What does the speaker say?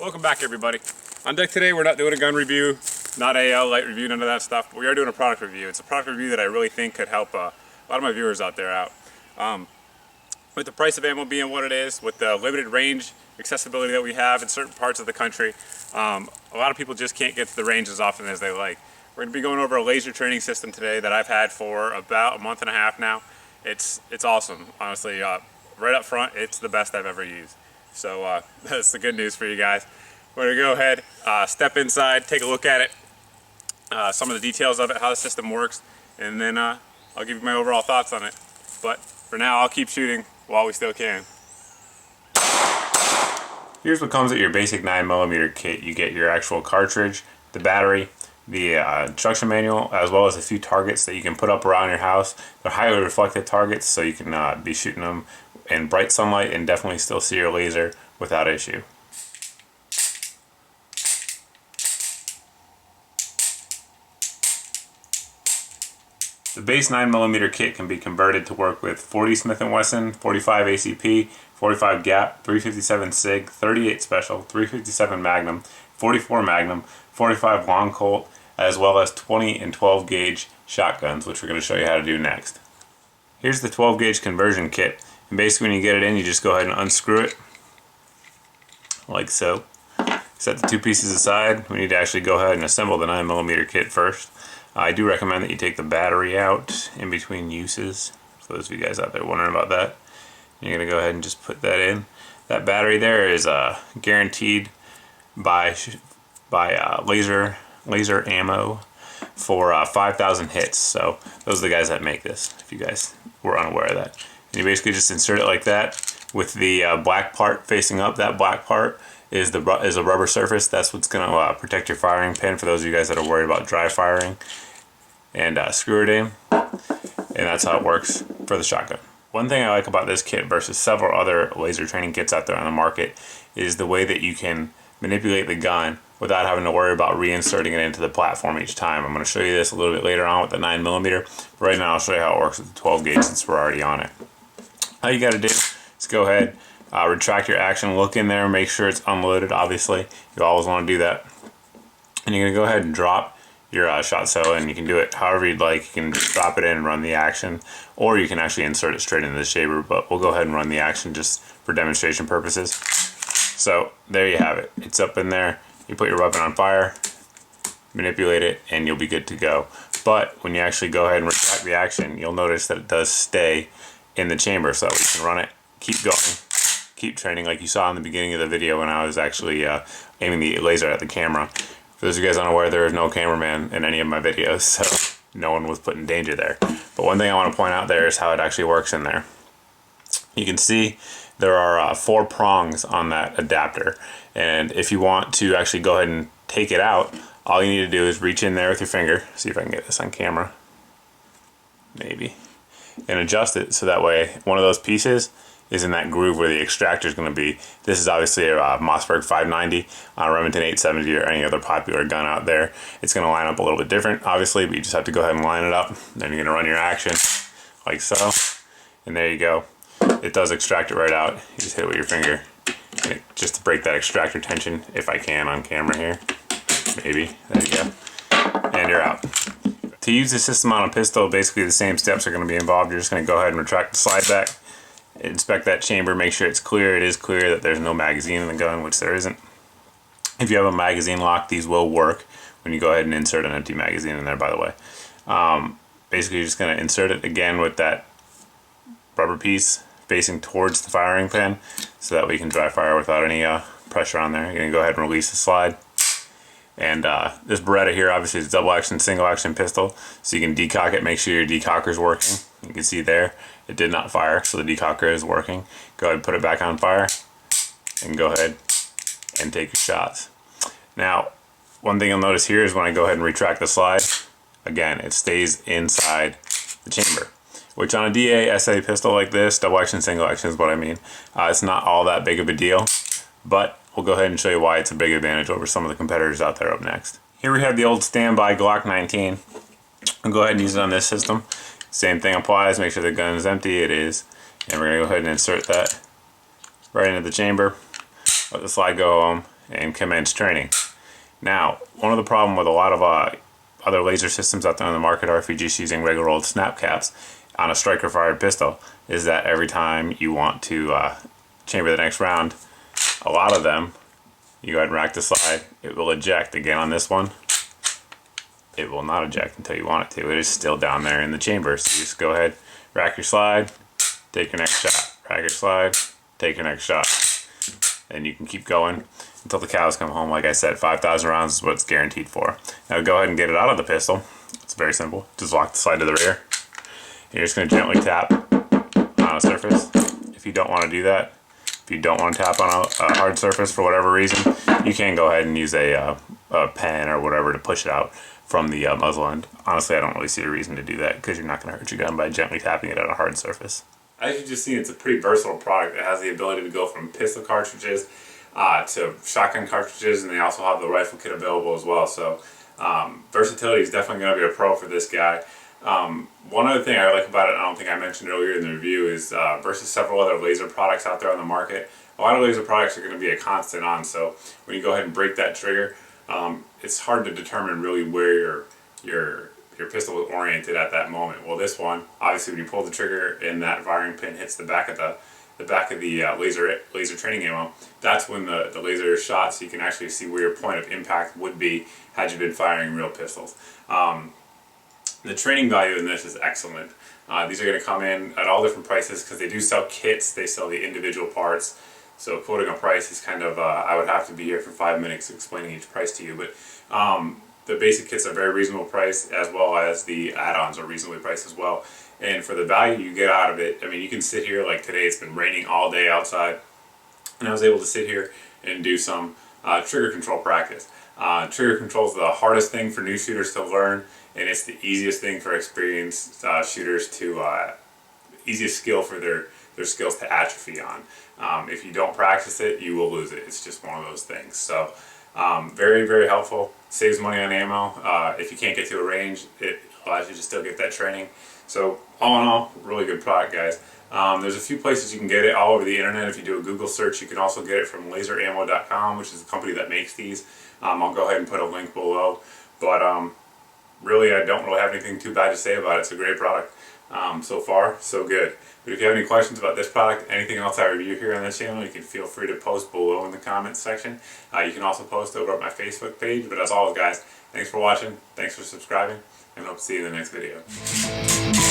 Welcome back, everybody. On deck today, we're not doing a gun review, not a light review, none of that stuff, but we are doing a product review. It's a product review that I really think could help a lot of my viewers out there out. With the price of ammo being what it is, with the limited range accessibility that we have in certain parts of the country, a lot of people just can't get to the range as often as they like. We're going to be going over a laser training system today that I've had for about a month and a half now. It's awesome, honestly. Right up front, it's the best I've ever used. So that's the good news for you guys. We're going to go ahead, step inside, take a look at it, some of the details of it, how the system works, and then I'll give you my overall thoughts on it. But for now, I'll keep shooting while we still can. Here's what comes with your basic 9mm kit. You get your actual cartridge, the battery, the instruction manual, as well as a few targets that you can put up around your house. They're highly reflective targets, so you can be shooting them in bright sunlight and definitely still see your laser without issue. The base 9mm kit can be converted to work with 40 Smith & Wesson, 45 ACP, 45 Gap, 357 SIG, 38 Special, 357 Magnum, 44 Magnum, 45 Long Colt, as well as 20 and 12 gauge shotguns, which we're going to show you how to do next. Here's the 12 gauge conversion kit, and basically when you get it in, you just go ahead and unscrew it like so. Set the two pieces aside. We need to actually go ahead and assemble the 9mm kit first. I do recommend that you take the battery out in between uses, for those of you guys out there wondering about that. You're going to go ahead and just put that in. That battery there is guaranteed by laser ammo for 5,000 hits. So those are the guys that make this, if you guys were unaware of that. And you basically just insert it like that with the black part facing up. That black part is a rubber surface. That's what's going to protect your firing pin for those of you guys that are worried about dry firing. And screw it in, and that's how it works for the shotgun. One thing I like about this kit versus several other laser training kits out there on the market is the way that you can manipulate the gun without having to worry about reinserting it into the platform each time. I'm going to show you this a little bit later on with the 9mm. But right now I'll show you how it works with the 12 gauge since we're already on it. All you got to do is go ahead, retract your action, look in there, make sure it's unloaded. Obviously, you always want to do that. And you're going to go ahead and drop your shot cell, and you can do it however you'd like. You can just drop it in and run the action, or you can actually insert it straight into the chamber, but we'll go ahead and run the action just for demonstration purposes. So there you have it. It's up in there. You put your weapon on fire, manipulate it, and you'll be good to go. But when you actually go ahead and retract the action, you'll notice that it does stay in the chamber, so you can run it, keep going, keep training like you saw in the beginning of the video when I was actually aiming the laser at the camera. For those of you guys unaware, there is no cameraman in any of my videos, so no one was put in danger there. But one thing I want to point out there is how it actually works in there. You can see there are 4 prongs on that adapter, and if you want to actually go ahead and take it out, all you need to do is reach in there with your finger, see if I can get this on camera, maybe, and adjust it so that way one of those pieces is in that groove where the extractor is going to be. This is obviously a Mossberg 590 on a Remington 870 or any other popular gun out there. It's going to line up a little bit different, obviously, but you just have to go ahead and line it up. Then you're going to run your action like so, and there you go. It does extract it right out. You just hit it with your finger, just to break that extractor tension, if I can on camera here. Maybe. There you go. And you're out. To use the system on a pistol, basically the same steps are going to be involved. You're just going to go ahead and retract the slide back. Inspect that chamber, make sure it's clear. It is clear that there's no magazine in the gun, which there isn't. If you have a magazine lock, these will work when you go ahead and insert an empty magazine in there, by the way. Basically, you're just going to insert it again with that rubber piece facing towards the firing pin, so that way you can dry fire without any pressure on there. You're going to go ahead and release the slide. And this Beretta here, obviously, is a double action, single action pistol, so you can decock it, make sure your decocker is working. You can see there, it did not fire, so the decocker is working. Go ahead and put it back on fire, and go ahead and take your shots. Now, one thing you'll notice here is when I go ahead and retract the slide, again, it stays inside the chamber. Which on a DA SA pistol like this, double action, single action is what I mean, it's not all that big of a deal, but we'll go ahead and show you why it's a big advantage over some of the competitors out there up next. Here we have the old standby Glock 19. I'll go ahead and use it on this system. Same thing applies, make sure the gun is empty, it is. And we're going to go ahead and insert that right into the chamber. Let the slide go home, and commence training. Now, one of the problem with a lot of other laser systems out there on the market are if you're just using regular old snap caps on a striker fired pistol, is that every time you want to chamber the next round, a lot of them, you go ahead and rack the slide, it will eject. Again, on this one, it will not eject until you want it to. It is still down there in the chamber. So you just go ahead, rack your slide, take your next shot. Rack your slide, take your next shot. And you can keep going until the cows come home. Like I said, 5,000 rounds is what it's guaranteed for. Now go ahead and get it out of the pistol. It's very simple. Just lock the slide to the rear. You're just going to gently tap on a surface. If you don't want to do that, if you don't want to tap on a hard surface for whatever reason, you can go ahead and use a pen or whatever to push it out from the muzzle end. Honestly, I don't really see a reason to do that because you're not going to hurt your gun by gently tapping it on a hard surface. As you've just seen, it's a pretty versatile product. It has the ability to go from pistol cartridges to shotgun cartridges, and they also have the rifle kit available as well. So versatility is definitely going to be a pro for this guy. One other thing I like about it, I don't think I mentioned earlier in the review, is versus several other laser products out there on the market, a lot of laser products are going to be a constant on. So when you go ahead and break that trigger, it's hard to determine really where your pistol is oriented at that moment. Well, this one, obviously, when you pull the trigger and that firing pin hits the back of the laser training ammo, that's when the laser is shot, so you can actually see where your point of impact would be had you been firing real pistols. The training value in this is excellent. These are going to come in at all different prices because they do sell kits. They sell the individual parts. So quoting a price is kind of, I would have to be here for 5 minutes explaining each price to you. But the basic kits are very reasonable price, as well as the add-ons are reasonably priced as well. And for the value you get out of it, I mean, you can sit here, like today it's been raining all day outside, and I was able to sit here and do some trigger control practice. Trigger control is the hardest thing for new shooters to learn, and it's the easiest thing for experienced shooters to, easiest skill for their skills to atrophy on. If you don't practice it, you will lose it. It's just one of those things. So very, very helpful. Saves money on ammo. If you can't get to a range, it allows you to still get that training. So all in all, really good product, guys. There's a few places you can get it all over the internet. If you do a Google search, you can also get it from laserammo.com, which is the company that makes these. I'll go ahead and put a link below. But really, I don't really have anything too bad to say about it. It's a great product. So far, so good. But if you have any questions about this product, anything else I review here on this channel, you can feel free to post below in the comments section. You can also post over at my Facebook page. But as always, guys, thanks for watching, thanks for subscribing, and hope to see you in the next video.